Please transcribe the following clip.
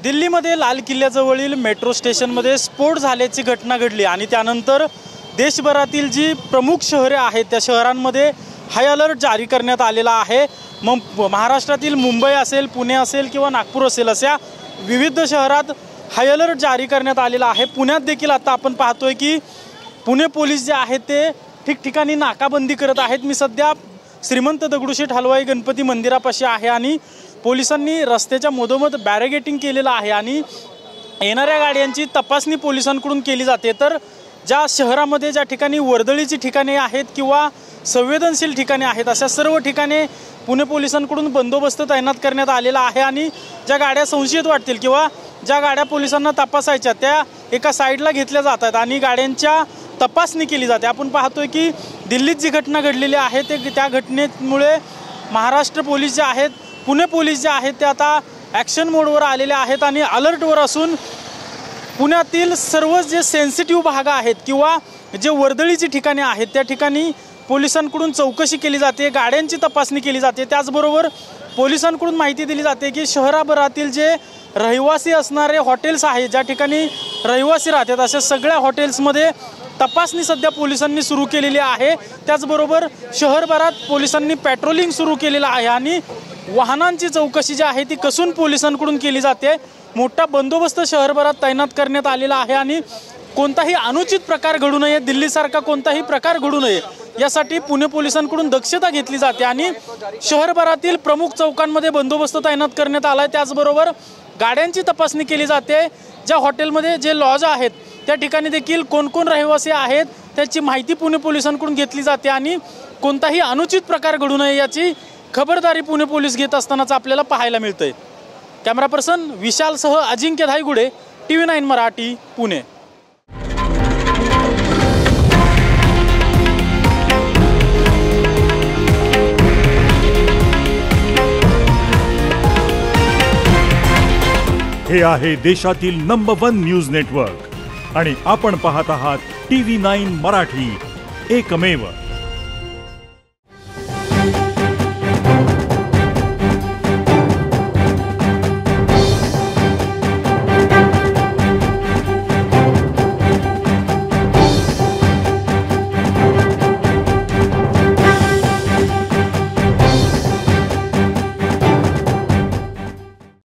दिल्लीमध्ये लाल किल्ल्याजवळील मेट्रो स्टेशनमध्ये स्फोट झाल्याची घटना घडली आणि त्यानंतर देशभरातील जी प्रमुख शहरे आहेत त्या शहरांमध्ये हाय अलर्ट जारी करण्यात आलेला आहे। मग महाराष्ट्रातील मुंबई असेल, पुणे असेल किंवा नागपूर असेल अशा विविध शहरात हाय अलर्ट जारी करण्यात आलेला आहे। पुण्यात देखील आता आपण पाहतोय की पुणे पोलीस जे आहेत ते ठिकठिकाणी नाकाबंदी करत आहेत। मी सध्या श्रीमंत दगडूशेठ हलवाई गणपती मंदिरापाशी आहे आणि पोलिसांनी रस्त्याच्या मधोमध बॅरिगेटिंग केलेलं आहे आणि येणाऱ्या गाड्यांची तपासणी पोलिसांकडून केली जाते। तर ज्या शहरामध्ये ज्या ठिकाणी वर्दळीची ठिकाणे आहेत किंवा संवेदनशील ठिकाणे आहेत अशा सर्व ठिकाणी पुणे पोलिसांकडून बंदोबस्त तैनात करण्यात आलेला आहे आणि ज्या गाड्या संशयित वाटतील किंवा ज्या गाड्या पोलिसांना तपासायच्या त्या एका साईडला घेतल्या जातात आणि गाड्यांच्या तपासणी केली जाते। आपण पाहतोय की दिल्लीत जी घटना घडलेली आहे त्या घटनेमुळे महाराष्ट्र पोलीस जे आहेत, पुणे पोलीस जे आहेत ते आता ॲक्शन मोडवर आलेले आहेत आणि अलर्टवर असून पुण्यातील सर्व जे सेन्सिटिव्ह भाग आहेत किंवा जे वर्दळीची ठिकाणे आहेत त्या ठिकाणी पोलिसांकडून चौकशी केली जाते, गाड्यांची तपासणी केली जाते। त्याचबरोबर पोलिसांकडून माहिती दिली जाते की शहराभरातील जे रहिवासी असणारे हॉटेल्स आहेत, ज्या ठिकाणी रहिवासी राहतात अशा सगळ्या हॉटेल्समध्ये तपासणी सध्या पोलिसांनी सुरू केलेली आहे। त्याचबरोबर शहरभरात पोलिसांनी पेट्रोलिंग सुरू केलेलं आहे आणि वाहनांची चौकशी जी आहे ती कसून पोलिसांकडून केली जाते। मोठा बंदोबस्त शहरभरात तैनात करण्यात आलेला आहे आणि कोणताही अनुचित प्रकार घडू नये, दिल्लीसारखा कोणताही प्रकार घडू नये यासाठी पुणे पोलिसांकडून दक्षता घेतली जाते आणि शहरभरातील प्रमुख चौकांमध्ये बंदोबस्त तैनात करण्यात आला आहे। त्याचबरोबर गाड्यांची तपासणी केली जाते। ज्या हॉटेलमध्ये जे लॉज आहेत त्या ठिकाणी देखील कोण कोण रहिवासी आहेत त्याची माहिती पुणे पोलिसांकडून घेतली जाते आणि कोणताही अनुचित प्रकार घडू नये याची खबरदारी पुणे पोलीस घेत असतानाच आपल्याला पाहायला मिळतंय। कॅमेरा पर्सन विशालसह अजिंक्य धायगुडे, TV9 मराठी, पुणे। हे आहे देशातील नंबर 1 न्यूज नेटवर्क आणि आपण पाहत आहात TV9 मराठी, एकमेव।